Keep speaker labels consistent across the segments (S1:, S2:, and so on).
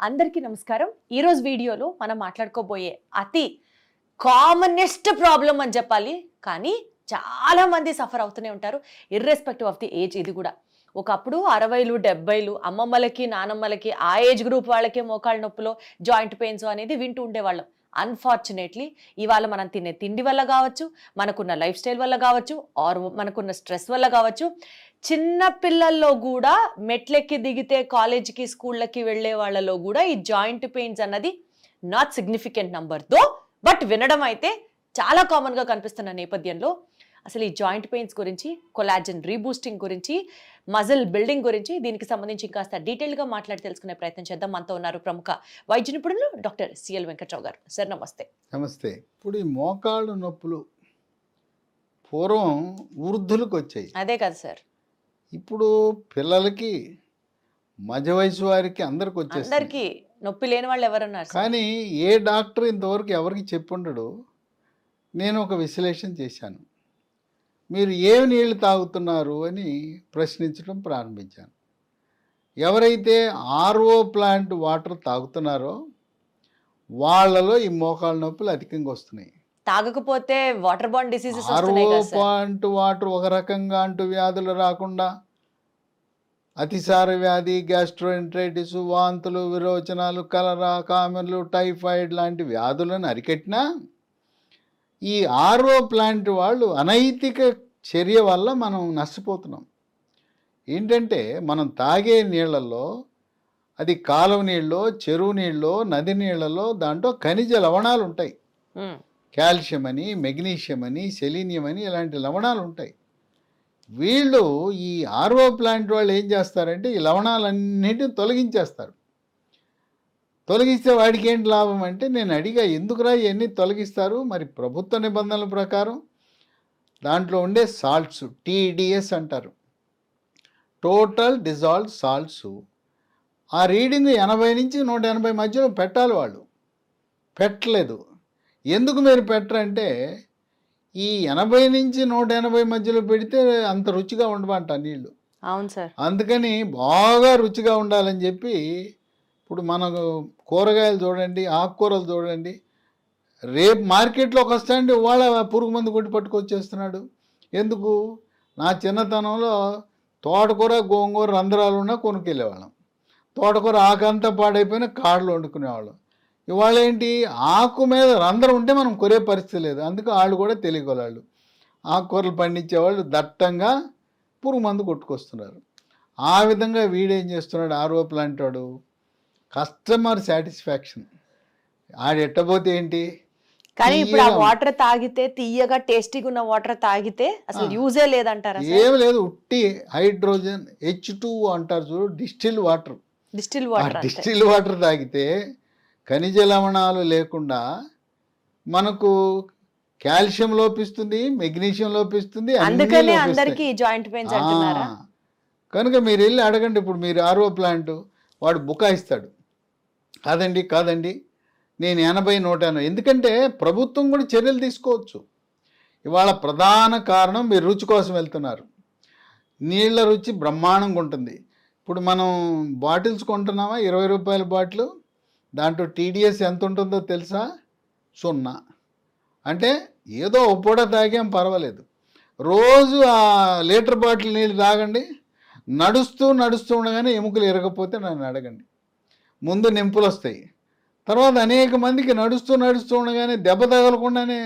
S1: అందరికీ నమస్కారం. ఈరోజు వీడియోలో మనం మాట్లాడుకోబోయే అతి కామనెస్ట్ ప్రాబ్లం అని చెప్పాలి, కానీ చాలా మంది సఫర్ అవుతూనే ఉంటారు ఇర్రెస్పెక్టివ్ ఆఫ్ ది ఏజ్. ఇది కూడా ఒకప్పుడు 60లు 70లు అమ్మమ్మలకి నానమ్మలకి ఆ ఏజ్ గ్రూప్ వాళ్ళకే మోకాళ్ళ నొప్పులో జాయింట్ పెయిన్స్ అనేది వింటూ ఉండేవాళ్ళం. అన్ఫార్చునేట్లీ ఇవాళ మనం తినే తిండి వల్ల కావచ్చు, మనకున్న లైఫ్ స్టైల్ వల్ల కావచ్చు, ఆర్ మనకున్న స్ట్రెస్ వల్ల కావచ్చు, చిన్న పిల్లల్లో కూడా మెట్లెక్కి దిగితే కాలేజీకి స్కూళ్ళకి వెళ్ళే వాళ్ళలో కూడా ఈ జాయింట్ పెయిన్స్ అన్నది నాట్ సిగ్నిఫికెంట్ నంబర్తో బట్ వినడం అయితే చాలా కామన్గా కనిపిస్తున్న నేపథ్యంలో అసలు ఈ జాయింట్ పెయిన్స్ గురించి, కొలాజన్ రీబూస్టింగ్ గురించి, మజిల్ బిల్డింగ్ గురించి, దీనికి సంబంధించి ఇంకాస్త డీటెయిల్గా మాట్లాడి తెలుసుకునే ప్రయత్నం చేద్దాం. మనతో ఉన్నారు ప్రముఖ వైద్య నిపుణులు డాక్టర్ సిఎల్ వెంకట్రావు గారు. సార్ నమస్తే.
S2: నమస్తే. ఇప్పుడు ఈ మోకాళ్ళు నొప్పులు పూర్వం వృద్ధులకు వచ్చాయి,
S1: అదే కదా సార్.
S2: ఇప్పుడు పిల్లలకి, మధ్య వయసు వారికి అందరికి వచ్చేసి,
S1: అందరికి నొప్పి లేని వాళ్ళు ఎవరున్నారు?
S2: కానీ ఏ డాక్టర్ ఇంతవరకు ఎవరికి చెప్పుండడు. నేను ఒక విశ్లేషణ చేశాను. మీరు ఏమి నీళ్లు తాగుతున్నారు అని ప్రశ్నించడం ప్రారంభించాను. ఎవరైతే ఆర్ఓ ప్లాంట్ వాటర్ తాగుతున్నారో వాళ్ళలో ఈ మోకాళ్ళ నొప్పులు అధికంగా వస్తున్నాయి.
S1: తాగకపోతే water bond diseases
S2: RO plant water ఒక రకంగా అంటూ వ్యాధులు రాకుండా అతిసార వ్యాధి, గ్యాస్ట్రోఎంట్రైటిస్, వాంతులు, విరోచనాలు, కలరా, కామెర్లు, టైఫాయిడ్ లాంటి వ్యాధులను అరికట్టినా ఈ ఆర్ఓ ప్లాంట్ వాళ్ళు అనైతిక చర్య వల్ల మనం నష్టపోతున్నాం. ఏంటంటే మనం తాగే నీళ్ళల్లో, అది కాలువ నీళ్ళలో, చెరువు నీళ్ళలో, నది నీళ్ళలో దాంట్లో ఖనిజ లవణాలు ఉంటాయి. కాల్షియం అని, మెగ్నీషియం అని, సెలీనియం అని ఇలాంటి లవణాలు ఉంటాయి. వీళ్ళు ఈ ఆర్ఓ ప్లాంట్ వాళ్ళు ఏం చేస్తారంటే ఈ లవణాలన్నిటిని తొలగించేస్తారు. తొలగిస్తే వాడికి ఏంటి లాభం అంటే, నేను అడిగా ఎందుకురా ఇవన్నీ తొలగిస్తారు? మరి ప్రభుత్వ నిబంధనల ప్రకారం దాంట్లో ఉండే సాల్ట్స్, టీడీఎస్ అంటారు, టోటల్ డిజాల్వ్ సాల్ట్స్, ఆ రీడింగ్ 80 నుంచి 180 మధ్యలో పెట్టాలి. వాళ్ళు పెట్టలేదు. ఎందుకు మీరు పెట్టరంటే ఈ 80 నుంచి 180 మధ్యలో పెడితే అంత రుచిగా ఉండమంట నీళ్ళు.
S1: అవును సార్.
S2: అందుకని బాగా రుచిగా ఉండాలని చెప్పి ఇప్పుడు మనకు కూరగాయలు చూడండి, ఆకుకూరలు చూడండి, రేపు మార్కెట్లోకి వస్తాండి వాళ్ళ పురుగు మందు కొట్టి పట్టుకొచ్చేస్తున్నాడు. ఎందుకు? నా చిన్నతనంలో తోటకూర, గోంగూర రంధ్రాలు ఉన్నా కొనుక్కెళ్ళేవాళ్ళం. తోటకూర ఆకంతా పాడైపోయినా కాడలు వండుకునేవాళ్ళం. ఇవాళ ఏంటి, ఆకు మీద రంధ్రం ఉంటే మనం కొరే పరిస్థితి లేదు. అందుకు వాళ్ళు కూడా తెలియగలవాళ్ళు. ఆకుకూరలు పండించేవాళ్ళు దట్టంగా పురుగు మందు కొట్టుకొస్తున్నారు. ఆ విధంగా వీడేం చేస్తున్నాడు ఆర్ఓ ప్లాంట్ వాడు? Customer satisfaction. ఆడెట్టబోతే ఏంటి,
S1: కానీ ఇప్పుడు ఆ వాటర్ తాగితే, తీయగా టేస్టీగా ఉన్న వాటర్ తాగితే అసలు యూజే లేదంటారా?
S2: ఏం లేదు, ఉట్టి హైడ్రోజన్ H2 అంటారు చూడు, డిస్టిల్ వాటర్. డిస్టిల్ వాటర్ తాగితే ఖనిజ లవణాలు లేకుండా మనకు కాల్షియం లోపిస్తుంది, మెగ్నీషియం లోపిస్తుంది,
S1: అందుకనే అందరికీ జాయింట్ పెయిన్స్ అంటున్నారా?
S2: కనుక మీరు వెళ్ళి అడగండి. ఇప్పుడు మీరు ఆర్ఓ ప్లాంట్ వాడు బుకాయిస్తాడు, కాదండి నేను 80, 180. ఎందుకంటే ప్రభుత్వం కూడా చర్యలు తీసుకోవచ్చు. ఇవాళ ప్రధాన కారణం మీరు రుచి కోసం వెళ్తున్నారు. నీళ్ళ రుచి బ్రహ్మాండంగా ఉంటుంది. ఇప్పుడు మనం బాటిల్స్ కొంటున్నామా, 20 రూపాయల బాటిల్, దాంట్లో టీడీఎస్ ఎంత ఉంటుందో తెలుసా? 0. అంటే ఏదో ఒక పూట తాగాం పర్వాలేదు. రోజు ఆ లీటర్ బాటిల్ నీళ్ళు తాగండి, నడుస్తూ ఉండగానే ఎముకలు ఇరగపోతే నన్ను అడగండి. ముందు నింపులు వస్తాయి, తర్వాత అనేక మందికి నడుస్తూ ఉండగానే దెబ్బ తగలకుండానే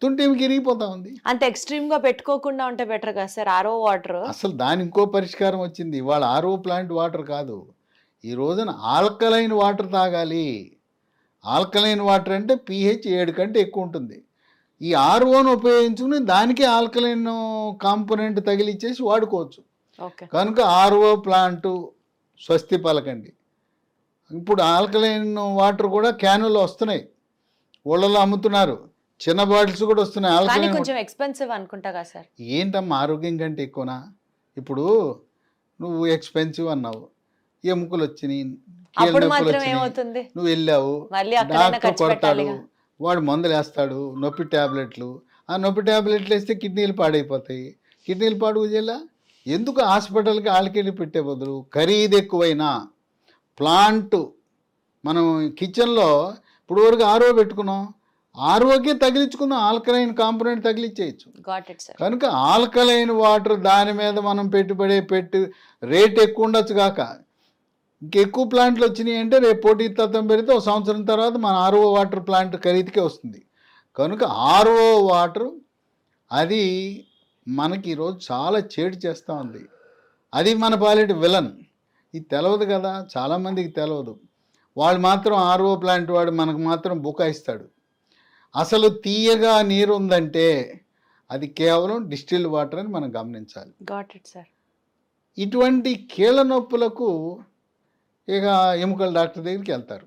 S2: తుంటికి ఇరిగిపోతా ఉంది.
S1: అంత ఎక్స్ట్రీమ్గా పెట్టుకోకుండా ఉంటే బెటర్ కదా సార్ ఆర్ఓ వాటర్.
S2: అసలు దాని ఇంకో పరిష్కారం వచ్చింది. ఇవాళ ఆర్ఓ ప్లాంట్ వాటర్ కాదు, ఈ రోజున ఆల్కలైన్ వాటర్ తాగాలి. ఆల్కలైన్ వాటర్ అంటే pH 7 కంటే ఎక్కువ ఉంటుంది. ఈ ఆర్ఓను ఉపయోగించుకుని దానికి ఆల్కలైన్ కాంపోనెంట్ తగిలిచ్చేసి వాడుకోవచ్చు. కనుక ఆర్ఓ ప్లాంట్ స్వస్తి పలకండి. ఇప్పుడు ఆల్కలైన్ వాటర్ కూడా క్యానులు వస్తున్నాయి, ఊళ్ళలో అమ్ముతున్నారు. చిన్న బాటిల్స్ కూడా వస్తున్నాయి. ఆల్కలైన్
S1: కొంచెం ఎక్స్పెన్సివ్ అనుకుంటా కదా సార్.
S2: ఏంటమ్మా, ఆరోగ్యం కంటే ఎక్కువనా? ఇప్పుడు నువ్వు ఎక్స్పెన్సివ్ అన్నావు, ఎముకలు వచ్చినాయి, నువ్వు వెళ్ళావు, డాక్టర్ కొడతాడు, వాడు మందులు వేస్తాడు, నొప్పి ట్యాబ్లెట్లు. ఆ నొప్పి ట్యాబ్లెట్లు వేస్తే కిడ్నీలు పాడైపోతాయి. కిడ్నీలు పాడు చేయాలా? ఎందుకు హాస్పిటల్కి ఆళ్ళకెళ్ళి పెట్టే బదులు ఖరీదు ఎక్కువైనా ప్లాంట్ మనం కిచెన్లో ఇప్పుడు వరకు ఆర్ఓ పెట్టుకున్నాం, ఆర్ఓకే తగిలించుకున్నాం, ఆల్కలైన్ కాంపోనెంట్ తగిలించేయచ్చు.
S1: Got it sir.
S2: కనుక ఆల్కలైన్ వాటర్ దాని మీద మనం పెట్టి రేట్ ఎక్కువ ఉండొచ్చు కాక ఇంకెక్కువ ప్లాంట్లు వచ్చినాయి అంటే రేపు పోటీతత్వం పెరిగితే ఒక సంవత్సరం తర్వాత మన ఆర్ఓ వాటర్ ప్లాంట్ ఖరీదుకే వస్తుంది. కనుక ఆర్ఓ వాటర్ అది మనకి ఈరోజు చాలా చేటు చేస్తూ ఉంది. అది మన పాలిటి విలన్. ఇది తెలవదు కదా, చాలామందికి తెలవదు. వాళ్ళు మాత్రం ఆర్ఓ ప్లాంట్ వాడు మనకు మాత్రం బుకాయిస్తాడు. అసలు తీయగా నీరు ఉందంటే అది కేవలం డిస్టిల్డ్ వాటర్ అని మనం గమనించాలి.
S1: Got it sir.
S2: ఇటువంటి కీళ్ళ నొప్పులకు ఇక ఎముకల డాక్టర్ దగ్గరికి వెళ్తారు.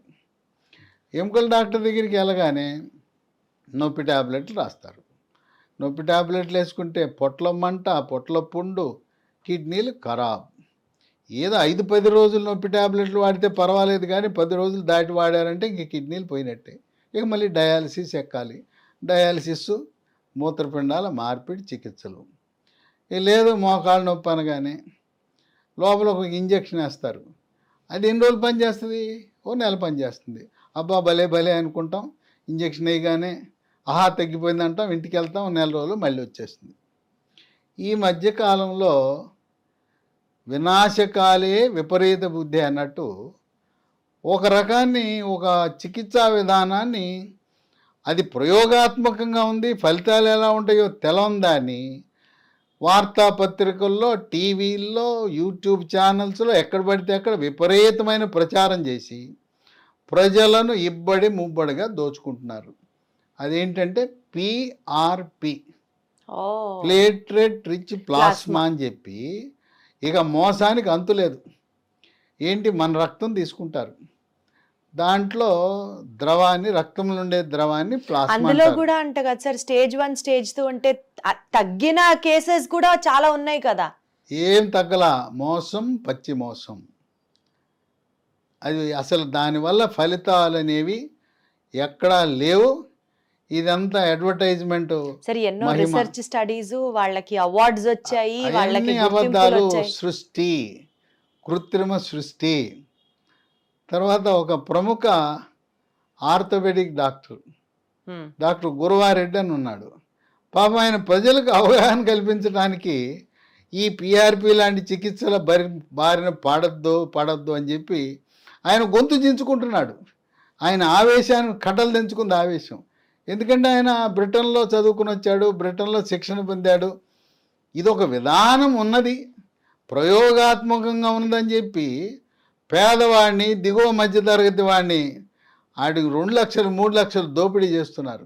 S2: ఎముకల డాక్టర్ దగ్గరికి వెళ్ళగానే నొప్పి ట్యాబ్లెట్లు రాస్తారు. నొప్పి ట్యాబ్లెట్లు వేసుకుంటే పొట్ల మంట, పొట్ల పుండు, కిడ్నీలు ఖరాబ్. ఏదో 5-10 రోజులు నొప్పి ట్యాబ్లెట్లు వాడితే పర్వాలేదు, కానీ 10 రోజులు దాటి వాడారంటే ఇంక కిడ్నీలు పోయినట్టే. ఇక మళ్ళీ డయాలసిస్ ఎక్కాలి. డయాలసిస్, మూత్రపిండాల మార్పిడి చికిత్సలు. లేదు మోకాళ్ళ నొప్పి అనగానే లోపల ఒక ఇంజక్షన్ వేస్తారు. అది ఎన్ని రోజులు పనిచేస్తుంది? ఓ నెల పనిచేస్తుంది. అబ్బా భలే భలే అనుకుంటాం. ఇంజక్షన్ వేయగానే ఆహా తగ్గిపోయిందంటాం, ఇంటికి వెళ్తాం, నెల రోజులు మళ్ళీ వచ్చేస్తుంది. ఈ మధ్యకాలంలో వినాశకాలే విపరీత బుద్ధి అన్నట్టు ఒక రకాన్ని, ఒక చికిత్సా విధానాన్ని, అది ప్రయోగాత్మకంగా ఉంది, ఫలితాలు ఎలా ఉంటాయో తెలవందాన్ని వార్తాపత్రికల్లో, టీవీల్లో, యూట్యూబ్ ఛానల్స్లో ఎక్కడ పడితే అక్కడ విపరీతమైన ప్రచారం చేసి ప్రజలను ఇబ్బడి ముబ్బడిగా దోచుకుంటున్నారు. అదేంటంటే పిఆర్పి, ప్లేట్లెట్ రిచ్ ప్లాస్మా అని చెప్పి ఇక మోసానికి అంతులేదు. ఏంటి, మన రక్తం తీసుకుంటారు, దాంట్లో ద్రవాన్ని, రక్తంలో ఉండే ద్రవాన్ని ప్లాస్మా.
S1: అందులో కూడా అంట కదా సార్, స్టేజ్ 1 స్టేజ్ 2 అంటే తగ్గిన కేసెస్ కూడా చాలా ఉన్నాయి కదా.
S2: ఏం తగ్గలా, మోసం, పచ్చి మోసం. అది అసలు దానివల్ల ఫలితాలు అనేవి ఎక్కడా లేవు. ఇదంతా అడ్వర్టైజ్మెంట్.
S1: సరే, ఎన్నో రీసెర్చ్ స్టడీస్, వాళ్ళకి అవార్డ్స్ వచ్చాయి, వాళ్ళకి
S2: అబద్ధాలు, సృష్టి, కృత్రిమ సృష్టి. తర్వాత ఒక ప్రముఖ ఆర్థోపెడిక్ డాక్టర్ గురువారెడ్డి అని ఉన్నాడు. పాపం ఆయన ప్రజలకు అవగాహన కల్పించడానికి ఈ పిఆర్పి లాంటి చికిత్సల బారిన పడద్దు అని చెప్పి ఆయన గొంతు చించుకుంటున్నాడు. ఆయన ఆవేశాన్ని కట్టలు తెంచుకుంది ఆవేశం. ఎందుకంటే ఆయన బ్రిటన్లో చదువుకుని వచ్చాడు, బ్రిటన్లో శిక్షణ పొందాడు. ఇది ఒక విధానం ఉన్నది, ప్రయోగాత్మకంగా ఉన్నదని చెప్పి పేదవాడిని, దిగువ మధ్యతరగతి వాడిని ఆడికి 2 లక్షలు 3 లక్షలు దోపిడీ చేస్తున్నారు.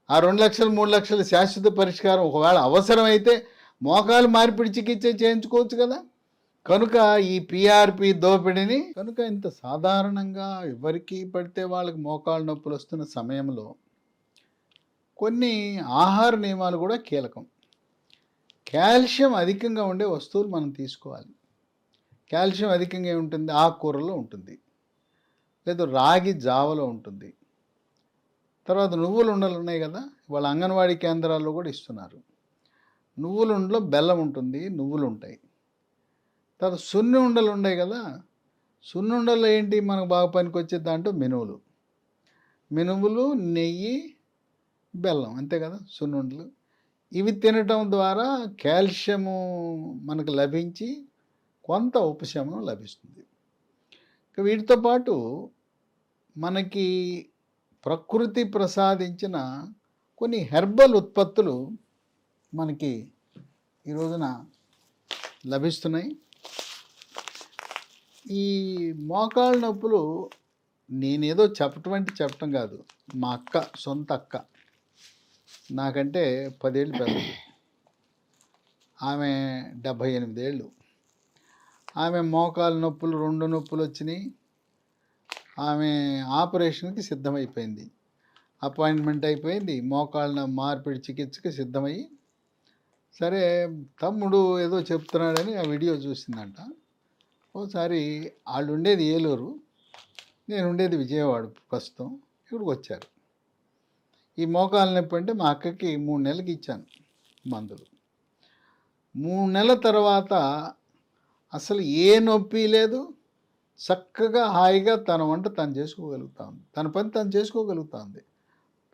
S2: ఆ 2 లక్షలు 3 లక్షలు శాశ్వత పరిష్కారం ఒకవేళ అవసరమైతే మోకాలు మార్పిడి చికిత్స చేయించుకోవచ్చు కదా. కనుక ఈ పిఆర్పి దోపిడీని, కనుక ఇంత సాధారణంగా ఎవరికి పడితే వాళ్ళకి మోకాళ్ళ నొప్పులు వస్తున్న సమయంలో కొన్ని ఆహార నియమాలు కూడా కీలకం. కాల్షియం అధికంగా ఉండే వస్తువులు మనం తీసుకోవాలి. కాల్షియం అధికంగా ఉంటుంది, ఆకుకూరలో ఉంటుంది, లేదా రాగి జావలో ఉంటుంది. తర్వాత నువ్వుల ఉండలు ఉన్నాయి కదా, వాళ్ళ అంగన్వాడీ కేంద్రాల్లో కూడా ఇస్తున్నారు. నువ్వుల ఉండలో బెల్లం ఉంటుంది, నువ్వులు ఉంటాయి. తర్వాత సున్ని ఉండలు ఉన్నాయి కదా, సున్ని ఉండలు ఏంటి మనకు బాగా పనికొచ్చే దాంట్లో మినుములు, నెయ్యి, బెల్లం, అంతే కదా సున్ని ఉండలు. ఇవి తినటం ద్వారా కాల్షియము మనకు లభించి కొంత ఉపశమనం లభిస్తుంది. వీటితో పాటు మనకి ప్రకృతి ప్రసాదించిన కొన్ని హెర్బల్ ఉత్పత్తులు మనకి ఈ రోజున లభిస్తున్నాయి. ఈ మోకాళ్ళ నొప్పులు నేనేదో చెప్పటం కాదు, మా సొంత అక్క, నాకంటే 10 ఏళ్ళు పెద్దది, ఆమె 78 ఏళ్ళు. ఆమె మోకాళ్ళ నొప్పులు 2 నొప్పులు వచ్చినాయి. ఆమె ఆపరేషన్కి సిద్ధమైపోయింది, అపాయింట్మెంట్ అయిపోయింది, మోకాళ్ళ మార్పిడి చికిత్సకి సిద్ధమయ్యి. సరే, తమ్ముడు ఏదో చెప్తున్నాడని ఆ వీడియో చూసిందంట. ఓసారి వాళ్ళు ఉండేది ఏలూరు, నేను ఉండేది విజయవాడ, ప్రస్తుతం ఇక్కడికి వచ్చారు. ఈ మోకాళ్ళ నొప్పి అంటే మా అక్కకి 3 నెలలకి ఇచ్చాను మందులు. 3 నెలల తర్వాత అసలు ఏ నొప్పి లేదు, చక్కగా హాయిగా తన వంట తను చేసుకోగలుగుతా ఉంది, తన పని తను చేసుకోగలుగుతా ఉంది.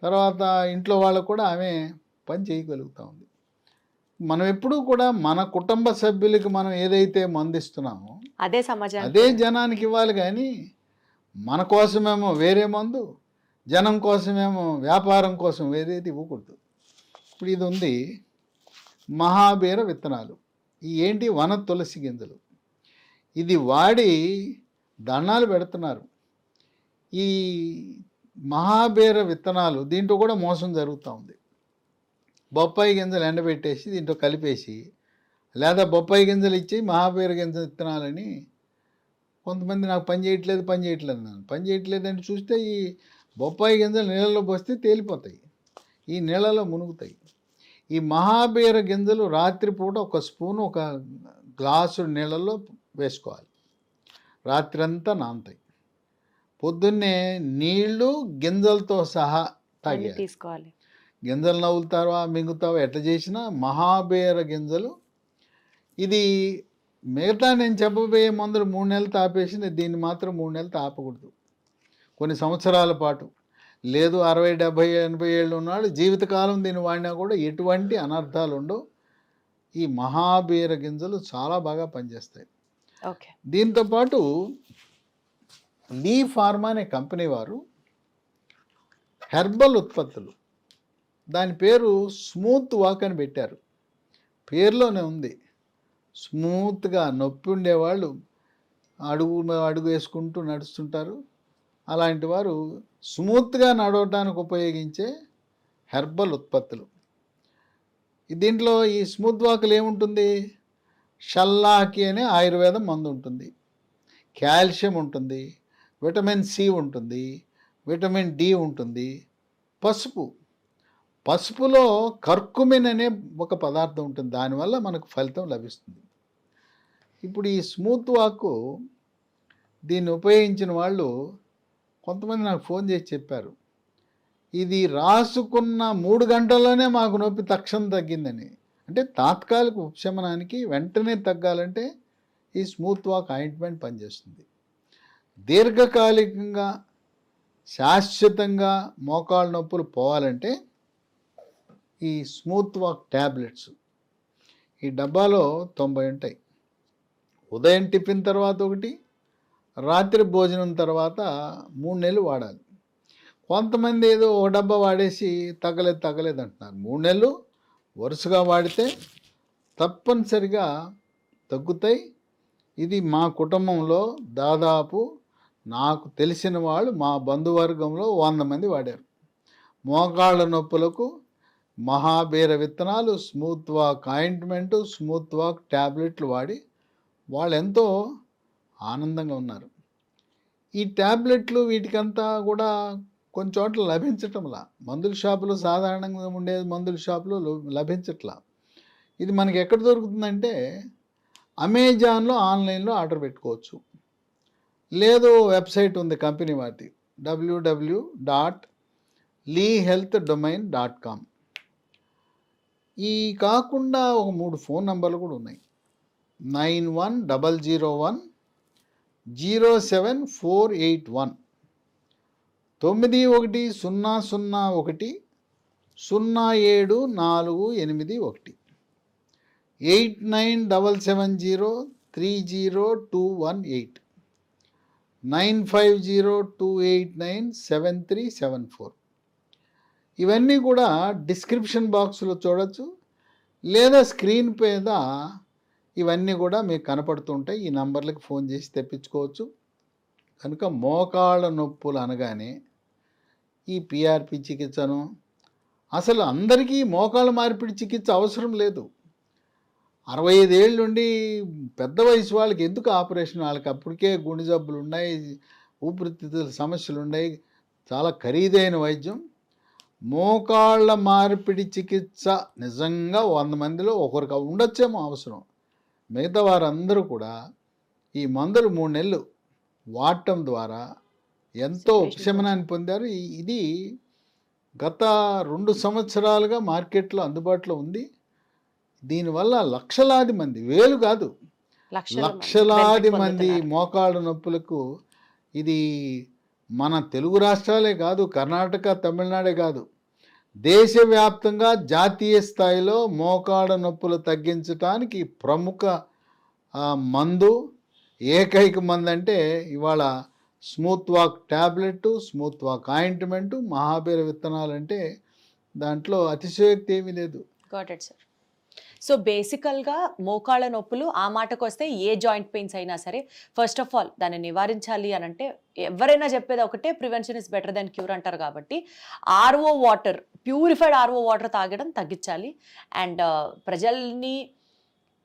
S2: తర్వాత ఇంట్లో వాళ్ళకు కూడా ఆమె పని చేయగలుగుతా ఉంది. మనం ఎప్పుడూ కూడా మన కుటుంబ సభ్యులకి మనం ఏదైతే మందు ఇస్తున్నామో
S1: అదే సమాజానికి
S2: అదే జనానికి ఇవ్వాలి, కానీ మన కోసమేమో వేరే మందు, జనం కోసమేమో వ్యాపారం కోసం ఏదైతే ఇవ్వకూడదు. ఇప్పుడు ఇది ఉంది మహాబీర విత్తనాలు. ఈ ఏంటి వన తులసి గింజలు. ఇది వాడి దండాలు పెడుతున్నారు. ఈ మహాబీర విత్తనాలు దీంట్లో కూడా మోసం జరుగుతూ ఉంది. బొప్పాయి గింజలు ఎండబెట్టేసి దీంట్లో కలిపేసి, లేదా బొప్పాయి గింజలు ఇచ్చి మహాబీర గింజ విత్తనాలని కొంతమంది నాకు పని చేయట్లేదు అన్నాను. పని చేయట్లేదని చూస్తే ఈ బొప్పాయి గింజలు నీళ్ళలో పోస్తే తేలిపోతాయి, ఈ నీళ్ళలో మునుగుతాయి. ఈ మహాబీర గింజలు రాత్రిపూట ఒక స్పూను ఒక గ్లాసు నీళ్ళల్లో వేసుకోవాలి, రాత్రంతా నానతాయి. పొద్దున్నే నీళ్లు గింజలతో సహా తాగేయాలి.
S1: తీసుకోవాలి.
S2: గింజలు నవ్వులుతావా మింగుతావా ఎట్లా చేసినా మహాబీర గింజలు. ఇది మిగతా నేను చెప్పబోయే మందులు 3 నెలలు తాపేసి దీన్ని మాత్రం 3 నెలలు తాపకూడదు, కొన్ని సంవత్సరాల పాటు. లేదు 60, 70, 80 ఏళ్ళు ఉన్నాడు జీవితకాలం దీన్ని వాడినా కూడా ఎటువంటి అనర్థాలు ఉండవు. ఈ మహాబీర గింజలు చాలా బాగా పనిచేస్తాయి.
S1: ఓకే.
S2: దీంతోపాటు లీ ఫార్మా అనే కంపెనీ వారు హెర్బల్ ఉత్పత్తులు, దాని పేరు స్మూత్ వాక్ అని పెట్టారు. పేరులోనే ఉంది, స్మూత్గా. నొప్పి ఉండేవాళ్ళు అడుగు వేసుకుంటూ నడుస్తుంటారు, అలాంటి వారు స్మూత్గా నడవటానికి ఉపయోగించే హెర్బల్ ఉత్పత్తులు. దీంట్లో ఈ స్మూత్ వాకులు ఏముంటుంది, షల్లాకి అనే ఆయుర్వేదం మందు ఉంటుంది, కాల్షియం ఉంటుంది, విటమిన్ సి ఉంటుంది, విటమిన్ డి ఉంటుంది, పసుపులో కర్కుమిన్ అనే ఒక పదార్థం ఉంటుంది, దానివల్ల మనకు ఫలితం లభిస్తుంది. ఇప్పుడు ఈ స్మూత్ వాక్ దీన్ని ఉపయోగించిన వాళ్ళు కొంతమంది నాకు ఫోన్ చేసి చెప్పారు, ఇది రాసుకున్న 3 గంటల్లోనే మాకు నొప్పి తక్షణం తగ్గిందని. అంటే తాత్కాలిక ఉపశమనానికి వెంటనే తగ్గాలంటే ఈ స్మూత్ వాక్ ఆయింట్మెంట్ పనిచేస్తుంది. దీర్ఘకాలికంగా శాశ్వతంగా మోకాళ్ళ నొప్పులు పోవాలంటే ఈ స్మూత్ వాక్ ట్యాబ్లెట్స్, ఈ డబ్బాలో 90 ఉంటాయి. ఉదయం టిఫిన్ తర్వాత ఒకటి, రాత్రి భోజనం తర్వాత 3 నెలలు వాడాలి. కొంతమంది ఏదో ఒక డబ్బా వాడేసి తగ్గలేదు అంటున్నారు. 3 నెలలు వరుసగా వాడితే తప్పనిసరిగా తగ్గుతాయి. ఇది మా కుటుంబంలో దాదాపు నాకు తెలిసిన వాళ్ళు మా బంధువర్గంలో 100 మంది వాడారు. మోకాళ్ళ నొప్పులకు మహాబీర విత్తనాలు, smooth walk ointment, smooth walk ట్యాబ్లెట్లు వాడి వాళ్ళు ఎంతో ఆనందంగా ఉన్నారు. ఈ ట్యాబ్లెట్లు వీటికంతా కూడా కొన్ని చోట్ల లభించటంలా, మందుల షాపులో సాధారణంగా ఉండే మందుల షాపులో లభించట్లా. ఇది మనకి ఎక్కడ దొరుకుతుందంటే అమెజాన్లో ఆన్లైన్లో ఆర్డర్ పెట్టుకోవచ్చు, లేదు వెబ్సైట్ ఉంది కంపెనీ వాటి www.leehealthdomain.com. ఈ కాకుండా ఒక 3 ఫోన్ నంబర్లు కూడా ఉన్నాయి, 9100107481, 9100010748, 8977030218, 9502897374. ఇవన్నీ కూడా డిస్క్రిప్షన్ బాక్స్లో చూడొచ్చు, లేదా స్క్రీన్ మీద ఇవన్నీ కూడా మీకు కనపడుతుంటాయి. ఈ నంబర్లకు ఫోన్ చేసి తెప్పించుకోవచ్చు. కనుక మోకాళ్ళ నొప్పులు అనగానే ఈ పిఆర్పి చికిత్సను, అసలు అందరికీ మోకాళ్ళ మార్పిడి చికిత్స అవసరం లేదు. 65 ఏళ్ళ నుండి పెద్ద వయసు వాళ్ళకి ఎందుకు ఆపరేషన్, వాళ్ళకి అప్పటికే గుండె జబ్బులు ఉన్నాయి, ఊపిరితిత్తుల సమస్యలు ఉన్నాయి, చాలా ఖరీదైన వైద్యం. మోకాళ్ళ మార్పిడి చికిత్స నిజంగా 100 మందిలో ఒకరికి ఉండొచ్చేమో అవసరం. మిగతా వారందరూ కూడా ఈ మందులు 3 నెలలు వాడటం ద్వారా ఎంతో ఉపశమనాన్ని పొందారు. ఇది గత 2 సంవత్సరాలుగా మార్కెట్లో అందుబాటులో ఉంది. దీనివల్ల లక్షలాది మంది, వేలు కాదు, లక్షలాది మంది మోకాళ్ళ నొప్పులకు ఇది మన తెలుగు రాష్ట్రాలే కాదు, కర్ణాటక, తమిళనాడే కాదు, దేశవ్యాప్తంగా జాతీయ స్థాయిలో మోకాళ్ళ నొప్పులు తగ్గించడానికి ప్రముఖ మందు, ఏకైక మందు అంటే ఇవాళ smooth walk tablet, smooth walk ointment, మహాబీర విత్తనాలు అంటే దాంట్లో అతిశయోక్తి ఏమీ లేదు.
S1: Got it sir. సో బేసికల్గా మోకాళ్ళ నొప్పులు ఆ మాటకు వస్తే ఏ జాయింట్ పెయిన్స్ అయినా సరే ఫస్ట్ ఆఫ్ ఆల్ దాన్ని నివారించాలి అని అంటే ఎవరైనా చెప్పేది ఒకటే, prevention is better than cure అంటారు. కాబట్టి RO water, purified RO water తాగడం తగ్గించాలి. అండ్ ప్రజల్ని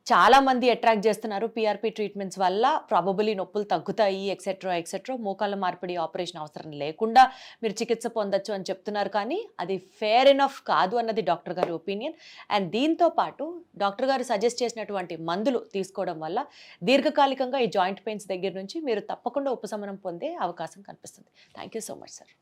S1: చాలామంది అట్రాక్ట్ చేస్తున్నారు పిఆర్పి ట్రీట్మెంట్స్ వల్ల, ప్రాబబులీ నొప్పులు తగ్గుతాయి ఎక్సెట్రా ఎక్సెట్రా, మోకాళ్ళ మార్పిడి ఆపరేషన్ అవసరం లేకుండా మీరు చికిత్స పొందొచ్చు అని చెప్తున్నారు. కానీ అది ఫేర్ ఎనఫ్ కాదు అన్నది డాక్టర్ గారి ఒపీనియన్. అండ్ దీంతో పాటు డాక్టర్ గారు సజెస్ట్ చేసినటువంటి మందులు తీసుకోవడం వల్ల దీర్ఘకాలికంగా ఈ జాయింట్ పెయిన్స్ దగ్గర నుంచి మీరు తప్పకుండా ఉపశమనం పొందే అవకాశం కనిపిస్తుంది. Thank you so much sir.